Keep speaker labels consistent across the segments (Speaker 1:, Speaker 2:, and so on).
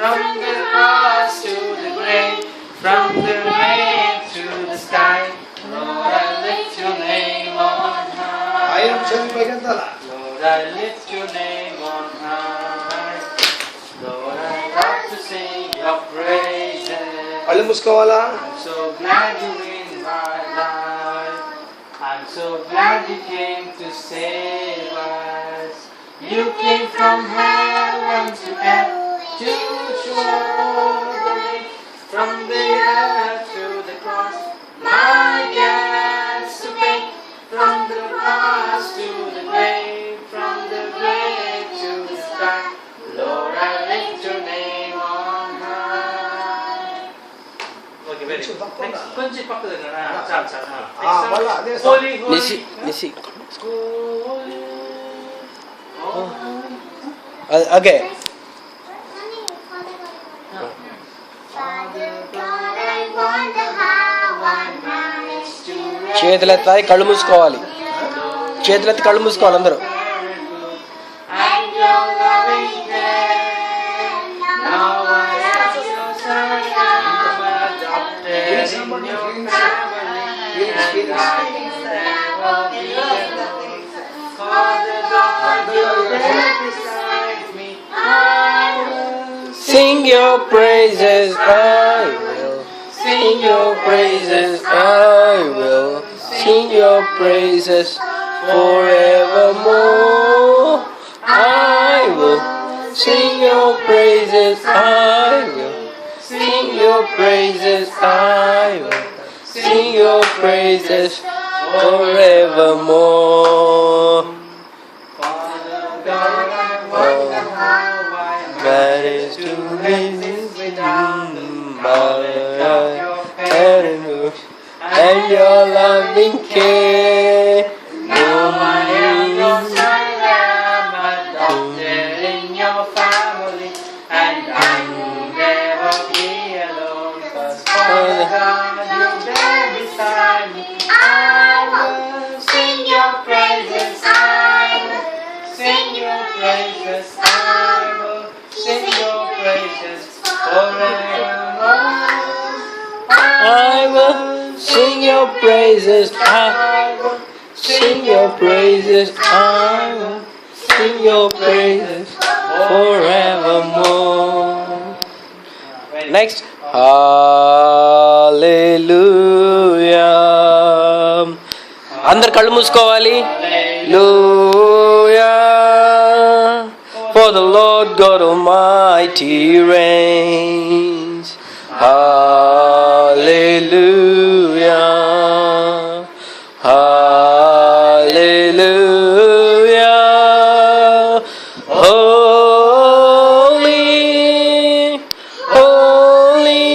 Speaker 1: from the cross to the grave, from the grave to the sky. Lord, I lift your name on high. Lord, I lift your name on high. Lord, I love to sing your praises.
Speaker 2: కళ్ళు మూసుకోవాలా?
Speaker 1: I'm so glad you're in my life. I'm so glad you came to save us. You came from heaven to earth to show the way. From the earth to the cross, my debts to pay. From the cross to the grave, from the grave to the sky. Lord, I lift your name on high. Okay, very good. Next, కొంచెం పక్క దగ్గర చాలు చాలు. Holy, holy,
Speaker 2: నిసి
Speaker 1: holy.
Speaker 2: Okay. చేతులెత్తాయి, కళ్ళు మూసుకోవాలి. చేతులెత్తి కళ్ళు మూసుకోవాలి అందరూ. Sing your praises, I will. Sing your praises, I will. Sing your praises forevermore. I will sing your praises, I will. Sing your praises, I will. Sing your praises forevermore. That is to live and your loving care.
Speaker 1: Now I am lost, I am adopted in your family, and I will never be alone, 'cause Father God, you're there beside me. I will sing your praises, I will sing your praises, I will sing your praises forevermore.
Speaker 2: I will sing your praises, I will sing your praises, I will sing your praises forevermore. Next, hallelujah. అందరు కళ్ళు మూసుకోవాలి. Hallelujah. For the Lord God Almighty reigns. Hallelujah. Hallelujah. Holy, holy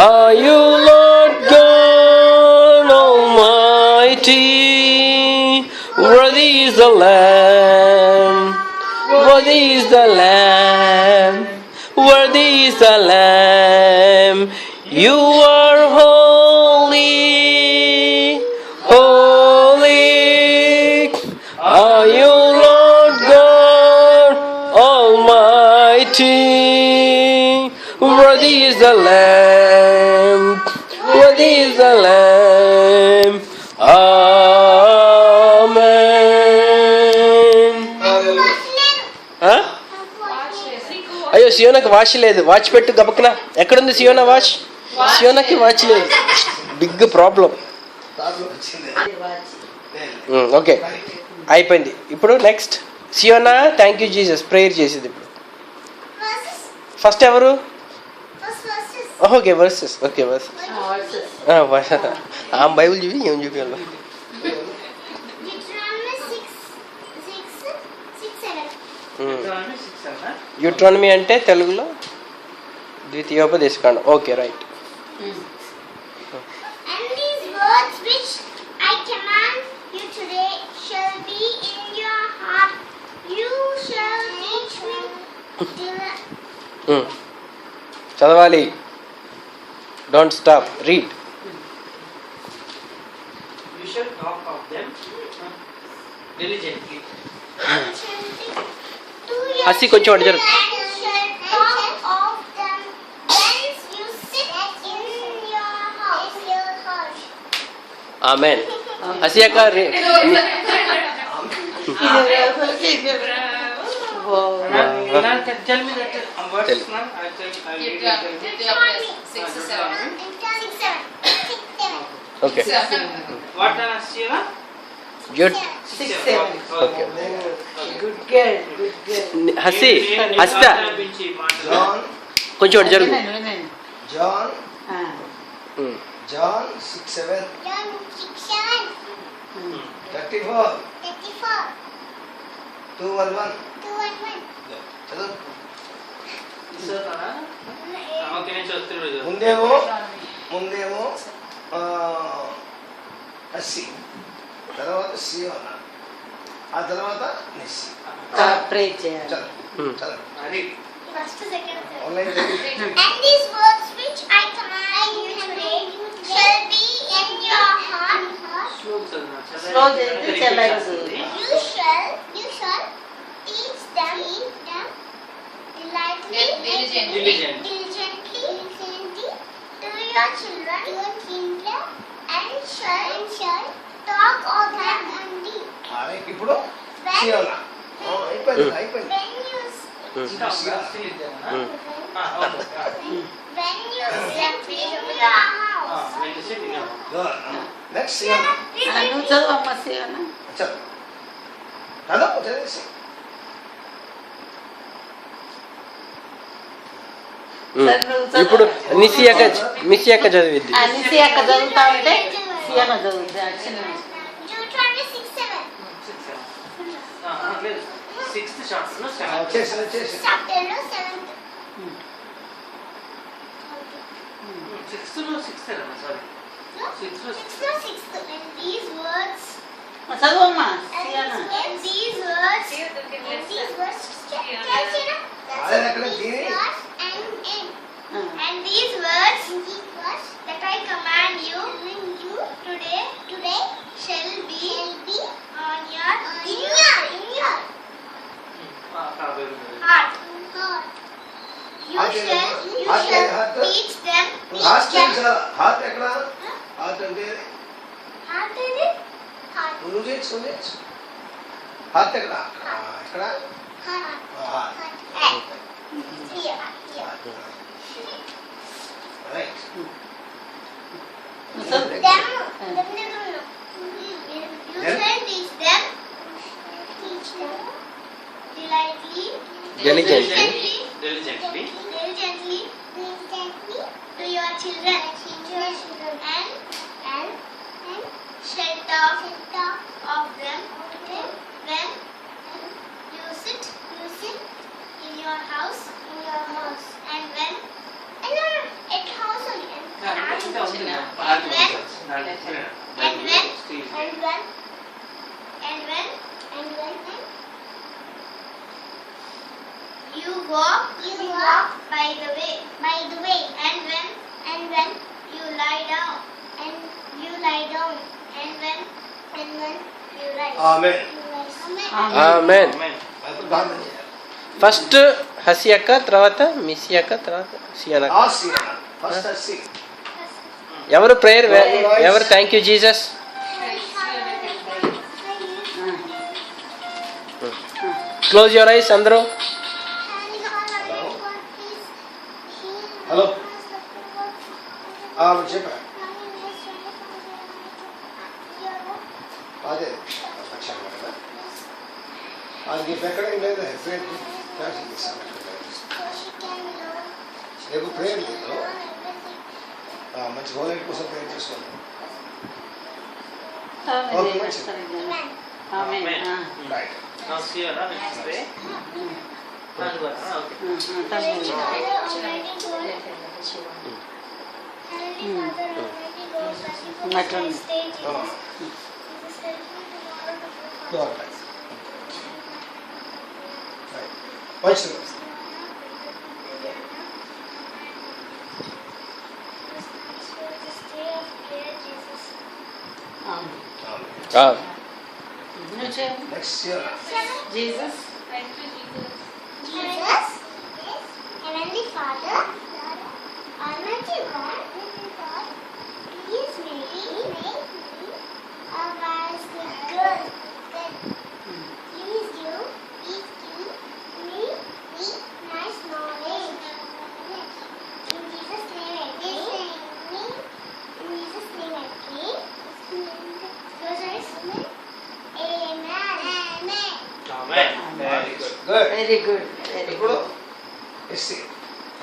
Speaker 2: are you, Lord God Almighty. Worthy is the Lamb. Worthy is the Lamb. Worthy is the Lamb. You are holy, holy are you, Lord God Almighty. Worthy is the Lamb. Worthy is the Lamb. Amen. Huh? అయ్యో సియోనాకి watch లేదు. Watch పెట్టు గబక్కున. ఎక్కడుంది Siona watch? సియోనాకి watch లేదు. Big problem. Okay, అయిపోయింది. ఇప్పుడు next Siona thank you Jesus prayer చేసేది. ఇప్పుడు ఫస్ట్ ఎవరు? Okay verses. Okay verses. ఆ బైబిల్ చూపి ఏం చూపించాలి? యూట్రానమీ అంటే తెలుగులో ద్వితీయోపదేశకాండం. Okay right. చదవాలి. Don't stop, read.
Speaker 1: You shall talk of them diligently.
Speaker 2: Hasi కొంచెం అటు జరుగు. ఆమెన్. హసియక్క
Speaker 1: Tell me that words,
Speaker 2: Tell.
Speaker 1: ma'am. I'll tell. I'll
Speaker 3: You
Speaker 1: read
Speaker 3: drop,
Speaker 1: it.
Speaker 3: you drop this. 6 or 7.
Speaker 2: Okay.
Speaker 1: What done, Sheila?
Speaker 2: Good.
Speaker 4: 6, 7.
Speaker 2: Okay.
Speaker 4: Good girl, good girl.
Speaker 2: Hasi Hasitha
Speaker 5: John,
Speaker 2: కొంచెం అటు జరుగు.
Speaker 4: వినండి.
Speaker 5: John,
Speaker 2: ఉమ్.
Speaker 5: John 6:7, 34, 2:11. చదువు.
Speaker 1: Okay, నేను చదువుతున్నాను.
Speaker 5: ముందేమో హస్సి, తర్వాత సియోనా, ఆ తర్వాత నిస్సి.
Speaker 4: ప్రే చేయాలి.
Speaker 5: చదువు చదువు.
Speaker 1: అది
Speaker 5: ఆన్లైన్ చదువు.
Speaker 6: And these words which I command you today shall be in your heart.
Speaker 4: Slow చేస్తే చెల్లదు.
Speaker 6: You shall teach them diligently to your children, and shall talk of them only.
Speaker 5: ఇప్పుడు సియోనా. అయిపోయింది.
Speaker 6: When you step into the house.
Speaker 5: Next Siona.
Speaker 4: నువ్వు చదువు అమ్మ సియోనా.
Speaker 5: చదువు చదివేసి.
Speaker 2: ఇప్పుడు మిస్సియక్క చదివిద్ది.
Speaker 4: అనిసి అక్క చదువుతా ఉంటే సియోనా చదువుతుంది.
Speaker 6: Deuteronomy 6:7.
Speaker 1: లేదు, 6th chapter, no, 7th.
Speaker 5: వచ్చేసి
Speaker 6: Chapter 7.
Speaker 1: 6th లో 6th అమ్మా, sorry. 6th లో
Speaker 6: 6th. And these words.
Speaker 4: చదువు అమ్మ
Speaker 6: And
Speaker 4: సియోనా.
Speaker 6: these words.
Speaker 5: అదే అక్కడ దీని
Speaker 6: And these words that I command you today shall be on your heart. You shall teach them.
Speaker 5: Heart ఎక్కడ? హార్ట్ అంటే
Speaker 6: Heart is it? Heart.
Speaker 5: నువ్వు చేయొచ్చు. హార్ట్ ఎక్కడ? ఎక్కడ?
Speaker 6: Heart. Here.
Speaker 5: Right.
Speaker 6: You shall teach them
Speaker 1: diligently
Speaker 6: to your children, and shall talk of them when you sit in your house, and when at house only, and when you walk by the way, and when you lie down, and when you rise.
Speaker 5: Amen.
Speaker 2: Amen.
Speaker 5: ఇప్పుడు ప్రార్థన చేయాలి.
Speaker 2: First హసియక్క, తర్వాత మిస్సియక్క, తర్వాత సియోనా.
Speaker 5: ఆ సియోనా. First హస్సి.
Speaker 2: ఎవరు prayer ఎవరు thank you Jesus? Close your eyes అందరూ.
Speaker 5: Hello చెప్పా. అదే లక్ష్యంగా కదా. అది ఎక్కడ లేదు. క్యాన్సిల్ చేస్తాను. రేపు ప్రేయర్ లేదు. మంచి గోలైట్ కోసం ప్రేయర్ చేసుకోండి. Right.
Speaker 1: Now see her, next day.
Speaker 5: మంచిది. Next year
Speaker 4: Jesus
Speaker 6: Heavenly Father, Almighty God, please make
Speaker 4: very good very
Speaker 5: ఇప్పుడు
Speaker 4: గుడ్
Speaker 5: ఎస్సీ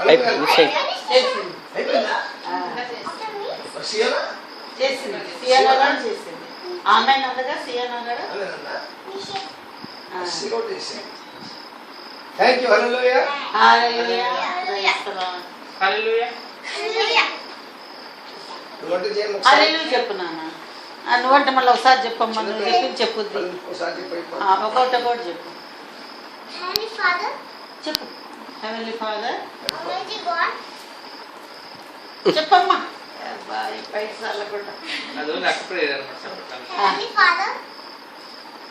Speaker 2: అయిపోయింది మిస్ అయిపోయింది
Speaker 4: చేసింది
Speaker 5: అయిపోయిందా
Speaker 4: ఆ,
Speaker 5: మరి సీఎనా
Speaker 4: చేసింది సియానా కూడా చేసింది ఆమె నందగా సియానా కూడా
Speaker 5: అదేనన్నా
Speaker 4: ఆ.
Speaker 5: ఎస్సీ కూడా చేసాను thank you hallelujah
Speaker 4: hallelujah praise the Lord
Speaker 1: Hallelujah.
Speaker 5: నువ్వు వంట చేయను
Speaker 4: హల్లెలూయా చెప్పు నాన్న నువ్వంటే మళ్ళీ ఒకసారి చెప్పమ్మా నువ్వు చెప్పింది చెప్పుద్ది
Speaker 5: ఒకసారి చెప్పి
Speaker 4: ఒకటి చెప్పు
Speaker 6: Heavenly Father,
Speaker 4: చెప్పు హెవెన్లీ ఫాదర్
Speaker 6: Almighty God,
Speaker 4: చెప్పమ్మా అబ్బాయి పైసలు కూడా
Speaker 1: అది నాకు ప్రేయర్
Speaker 6: Heavenly Father,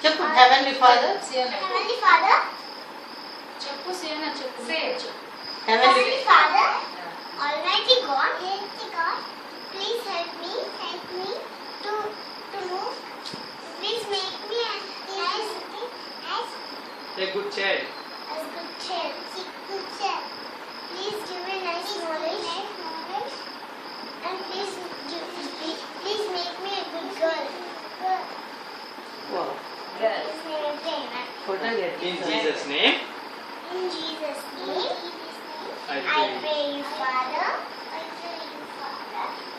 Speaker 4: చెప్పు హెవెన్లీ ఫాదర్
Speaker 6: Heavenly Father,
Speaker 3: చెప్పు సియనా చెప్పు
Speaker 4: heavenly
Speaker 6: Heavenly Father, Almighty God, please help me to move. Please make me as
Speaker 1: A good child.
Speaker 6: good chair. Please give me nice knowledge, and please make me a good girl. Please make me amen.
Speaker 4: Photo
Speaker 1: In Jesus' name,
Speaker 6: In Jesus' name,
Speaker 1: I
Speaker 6: I
Speaker 1: pray.
Speaker 6: pray you, Father.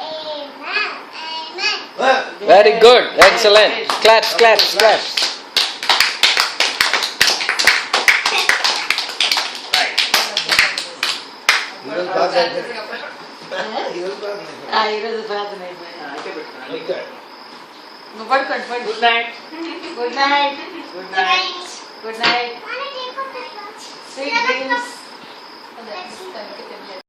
Speaker 6: Amen. Amen.
Speaker 2: Very good excellent claps claps claps
Speaker 5: ఈరోజు బాగా ఈరోజు బాగా
Speaker 4: ఈరోజు ప్రార్థన అయిపోయింది
Speaker 1: అయితే పెట్టుకున్నాను.
Speaker 5: Okay
Speaker 4: నువ్వు పడుకోండి పడుకో
Speaker 1: Good night.
Speaker 4: Good night
Speaker 1: Good
Speaker 6: Good
Speaker 1: night.
Speaker 6: night.
Speaker 4: Good night
Speaker 6: Wanna take off the clothes?
Speaker 4: Sweet dreams